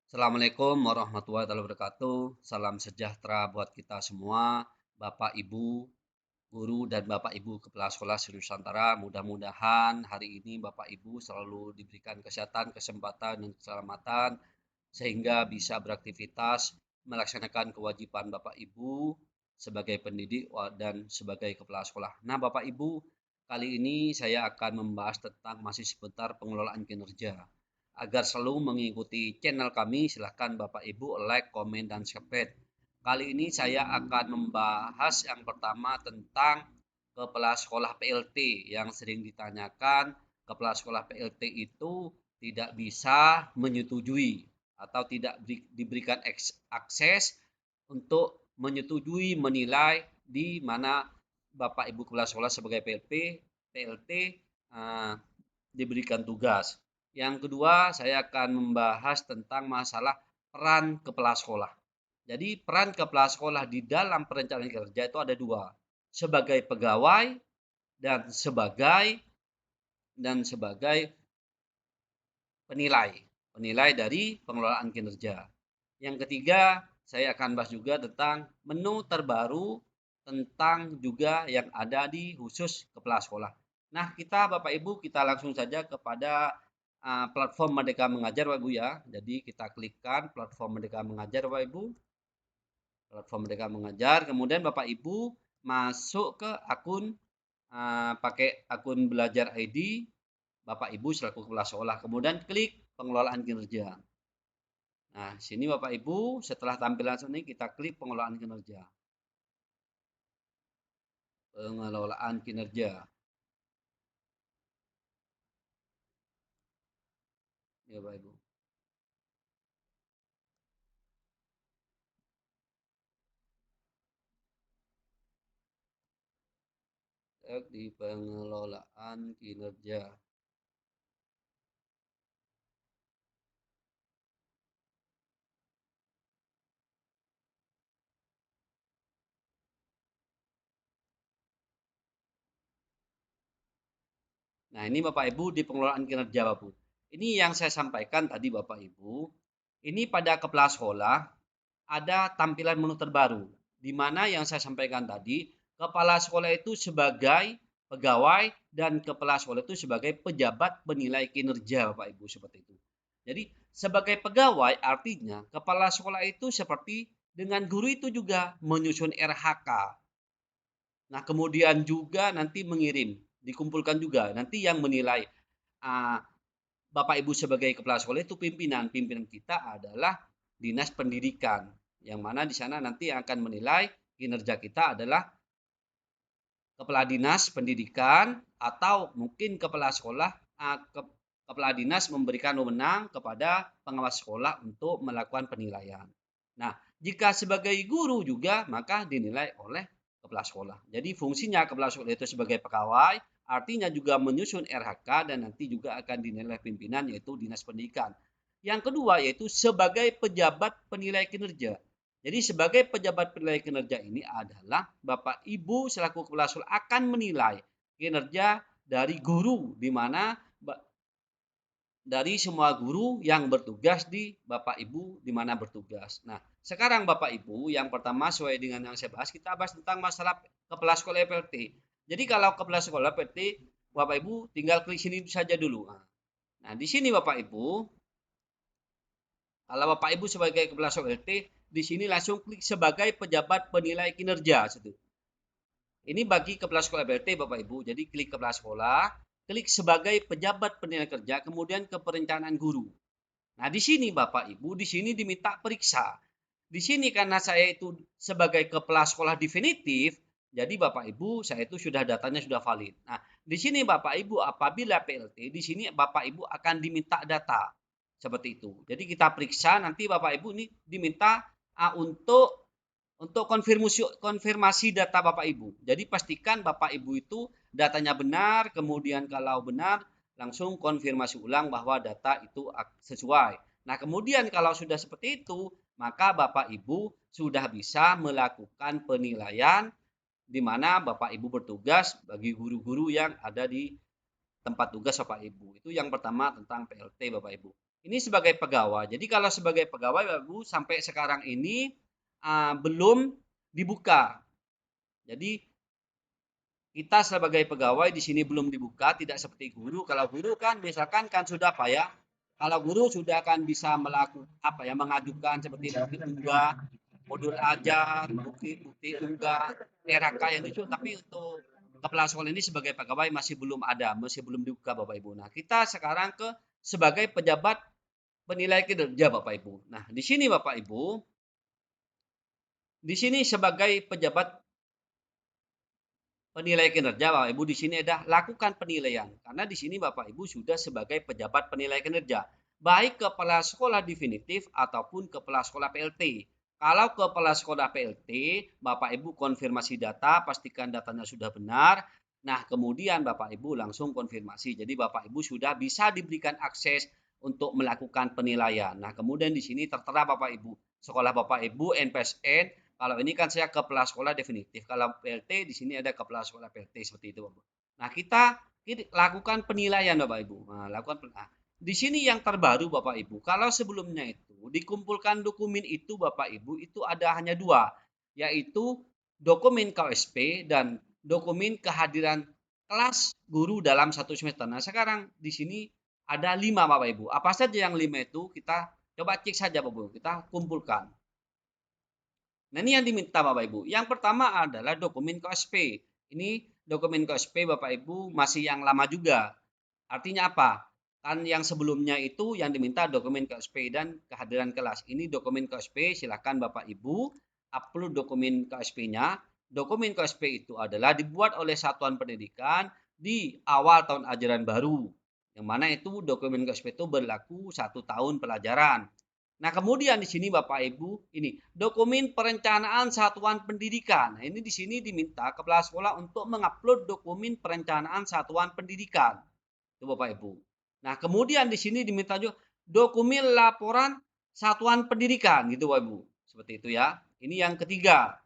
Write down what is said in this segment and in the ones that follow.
Assalamualaikum warahmatullahi wabarakatuh. Salam sejahtera buat kita semua, Bapak Ibu, guru dan Bapak Ibu kepala sekolah se-Nusantara. Mudah-mudahan hari ini Bapak Ibu selalu diberikan kesehatan, kesempatan, dan keselamatan sehingga bisa beraktivitas melaksanakan kewajiban Bapak Ibu sebagai pendidik dan sebagai kepala sekolah. Nah, Bapak Ibu, kali ini saya akan membahas tentang masih seputar pengelolaan kinerja. Agar selalu mengikuti channel kami, silahkan Bapak Ibu like, komen, dan subscribe. Kali ini saya akan membahas yang pertama tentang kepala sekolah PLT yang sering ditanyakan. Kepala sekolah PLT itu tidak bisa menyetujui atau tidak diberikan akses untuk menyetujui menilai di mana Bapak Ibu kepala sekolah sebagai PLT diberikan tugas. Yang kedua, saya akan membahas tentang masalah peran kepala sekolah. Jadi peran kepala sekolah di dalam perencanaan kerja itu ada dua, sebagai pegawai dan sebagai penilai dari pengelolaan kinerja. Yang ketiga, saya akan bahas juga tentang menu terbaru tentang juga yang ada di khusus kepala sekolah. Nah, kita Bapak Ibu, kita langsung saja kepada platform Merdeka Mengajar Bapak Ibu ya. Jadi kita klikkan platform Merdeka Mengajar Bapak Ibu. Platform Merdeka Mengajar, kemudian Bapak Ibu masuk ke akun pakai akun Belajar ID Bapak Ibu selaku kepala sekolah. Kemudian klik pengelolaan kinerja. Nah, sini Bapak Ibu, setelah tampilan ini kita klik pengelolaan kinerja. Pengelolaan kinerja. Ya, Bapak Ibu. Di pengelolaan kinerja. Nah, ini Bapak Ibu di pengelolaan kinerja Bapak Ibu. Ini yang saya sampaikan tadi Bapak Ibu. Ini pada kepala sekolah ada tampilan menu terbaru. Di mana yang saya sampaikan tadi, kepala sekolah itu sebagai pegawai dan kepala sekolah itu sebagai pejabat penilai kinerja Bapak Ibu seperti itu. Jadi sebagai pegawai artinya kepala sekolah itu seperti dengan guru itu juga menyusun RHK. Nah, kemudian juga nanti mengirim, dikumpulkan juga. Nanti yang menilai uh, Bapak Ibu sebagai kepala sekolah itu pimpinan. Pimpinan kita adalah Dinas Pendidikan. Yang mana di sana nanti yang akan menilai kinerja kita adalah Kepala Dinas Pendidikan atau mungkin kepala sekolah kepala dinas memberikan wewenang kepada pengawas sekolah untuk melakukan penilaian. Nah, jika sebagai guru juga maka dinilai oleh kepala sekolah. Jadi fungsinya kepala sekolah itu sebagai pegawai, artinya juga menyusun RHK dan nanti juga akan dinilai pimpinan yaitu Dinas Pendidikan. Yang kedua yaitu sebagai pejabat penilai kinerja. Jadi sebagai pejabat penilai kinerja ini adalah Bapak Ibu selaku kepala sekolah akan menilai kinerja dari guru di mana dari semua guru yang bertugas di Bapak Ibu di mana bertugas. Nah, sekarang Bapak Ibu yang pertama sesuai dengan yang saya bahas kita bahas tentang masalah kepala sekolah PLT. Jadi kalau kepala sekolah PLT Bapak Ibu tinggal klik sini saja dulu. Nah, di sini Bapak Ibu kalau Bapak Ibu sebagai kepala sekolah PLT di sini langsung klik sebagai pejabat penilai kinerja. Ini bagi kepala sekolah PLT Bapak Ibu. Jadi klik kepala sekolah, klik sebagai pejabat penilai kerja, kemudian ke perencanaan guru. Nah, di sini Bapak Ibu, di sini diminta periksa. Di sini karena saya itu sebagai kepala sekolah definitif, jadi Bapak Ibu saya itu sudah datanya sudah valid. Nah, di sini Bapak Ibu apabila PLT, di sini Bapak Ibu akan diminta data seperti itu. Jadi kita periksa nanti Bapak Ibu ini diminta untuk konfirmasi data Bapak Ibu. Jadi pastikan Bapak Ibu itu datanya benar, kemudian kalau benar langsung konfirmasi ulang bahwa data itu sesuai. Nah, kemudian kalau sudah seperti itu, maka Bapak Ibu sudah bisa melakukan penilaian di mana Bapak Ibu bertugas bagi guru-guru yang ada di tempat tugas Bapak Ibu. Itu yang pertama tentang PLT Bapak Ibu. Ini sebagai pegawai. Jadi kalau sebagai pegawai Bapak Ibu sampai sekarang ini belum dibuka. Jadi kita sebagai pegawai di sini belum dibuka, tidak seperti guru. Kalau guru kan misalkan kan sudah Pak ya. Kalau guru sudah kan bisa melakukan mengajukan seperti bukti unggah, modul ajar, bukti unggah, RK yang itu. Tapi untuk kepala sekolah ini sebagai pegawai masih belum ada, masih belum dibuka Bapak Ibu. Nah, kita sekarang ke sebagai pejabat penilai kinerja Bapak Ibu. Nah, di sini Bapak Ibu, di sini sebagai pejabat penilai kinerja Bapak Ibu di sini ada lakukan penilaian. Karena di sini Bapak Ibu sudah sebagai pejabat penilai kinerja, baik kepala sekolah definitif ataupun kepala sekolah PLT. Kalau kepala sekolah PLT, Bapak Ibu konfirmasi data, pastikan datanya sudah benar. Nah, kemudian Bapak Ibu langsung konfirmasi. Jadi Bapak Ibu sudah bisa diberikan akses untuk melakukan penilaian. Nah, kemudian di sini tertera Bapak Ibu, sekolah Bapak Ibu NPSN. Kalau ini kan saya kepala sekolah definitif. Kalau PLT di sini ada kepala sekolah PLT seperti itu, Bapak. Nah, kita lakukan penilaian Bapak Ibu. Nah, di sini yang terbaru Bapak Ibu, kalau sebelumnya itu dikumpulkan dokumen itu Bapak Ibu itu ada hanya dua, yaitu dokumen KSP dan dokumen kehadiran kelas guru dalam satu semester. Nah, sekarang di sini ada 5 Bapak Ibu. Apa saja yang 5 itu kita coba cek saja Bapak Ibu. Kita kumpulkan. Nah, ini yang diminta Bapak Ibu. Yang pertama adalah dokumen KSP. Ini dokumen KSP Bapak Ibu masih yang lama juga. Artinya apa? Kan yang sebelumnya itu yang diminta dokumen KSP dan kehadiran kelas. Ini dokumen KSP, silakan Bapak Ibu upload dokumen KSP-nya. Dokumen KSP itu adalah dibuat oleh satuan pendidikan di awal tahun ajaran baru. Yang mana itu dokumen KSP itu berlaku 1 tahun pelajaran. Nah, kemudian di sini Bapak Ibu, ini dokumen perencanaan satuan pendidikan. Nah, ini di sini diminta kepala sekolah untuk mengupload dokumen perencanaan satuan pendidikan. Itu Bapak Ibu. Nah, kemudian di sini diminta juga dokumen laporan satuan pendidikan gitu Bapak Ibu. Seperti itu ya. Ini yang ketiga.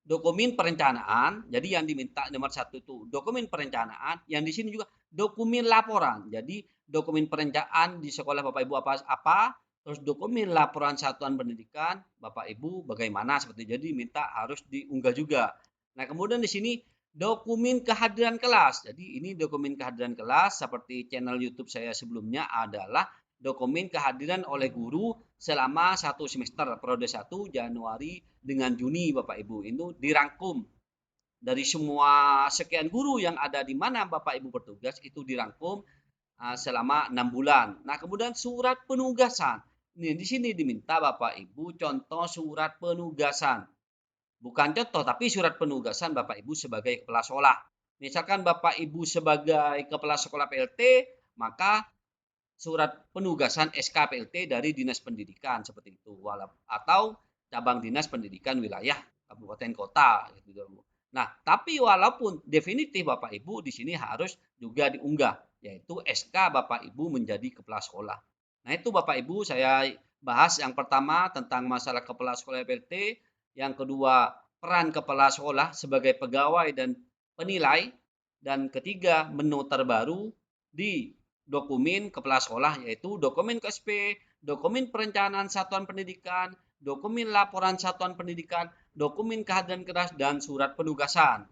Dokumen perencanaan, jadi yang diminta nomor 1 itu dokumen perencanaan, yang di sini juga dokumen laporan. Jadi dokumen perencanaan di sekolah Bapak Ibu apa, terus dokumen laporan satuan pendidikan Bapak Ibu bagaimana seperti itu. Jadi minta harus diunggah juga. Nah, kemudian di sini dokumen kehadiran kelas. Jadi ini dokumen kehadiran kelas seperti channel YouTube saya sebelumnya adalah dokumen kehadiran oleh guru selama 1 semester periode 1 Januari dengan Juni Bapak Ibu. Itu dirangkum dari semua sekian guru yang ada di mana Bapak Ibu bertugas itu dirangkum selama 6 bulan. Nah, kemudian surat penugasan. Ini di sini diminta Bapak Ibu contoh surat penugasan. Bukan contoh tapi surat penugasan Bapak Ibu sebagai kepala sekolah. Misalkan Bapak Ibu sebagai kepala sekolah PLT, maka surat penugasan SKPLT dari Dinas Pendidikan seperti itu atau cabang Dinas Pendidikan wilayah kabupaten kota gitu. Nah, tapi walaupun definitif Bapak Ibu di sini harus juga diunggah yaitu SK Bapak Ibu menjadi kepala sekolah. Nah, itu Bapak Ibu saya bahas yang pertama tentang masalah kepala sekolah PLT, yang kedua peran kepala sekolah sebagai pegawai dan penilai, dan ketiga menu terbaru di dokumen kepala sekolah yaitu dokumen KSP, dokumen perencanaan satuan pendidikan, dokumen laporan satuan pendidikan, dokumen kehadiran kelas, dan surat penugasan.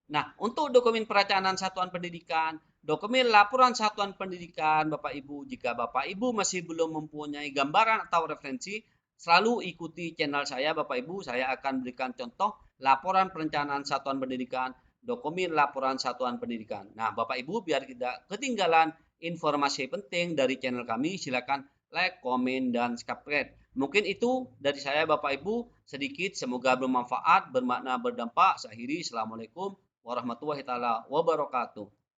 Nah, untuk dokumen perencanaan satuan pendidikan, dokumen laporan satuan pendidikan, Bapak Ibu, jika Bapak Ibu masih belum mempunyai gambaran atau referensi, selalu ikuti channel saya Bapak Ibu, saya akan berikan contoh laporan perencanaan satuan pendidikan, dokumen laporan satuan pendidikan. Nah, Bapak Ibu biar tidak ketinggalan informasi penting dari channel kami, silakan like, komen, dan subscribe. Mungkin itu dari saya Bapak Ibu sedikit, semoga bermanfaat, bermakna, berdampak. Saya akhiri, Assalamualaikum warahmatullahi taala wabarakatuh.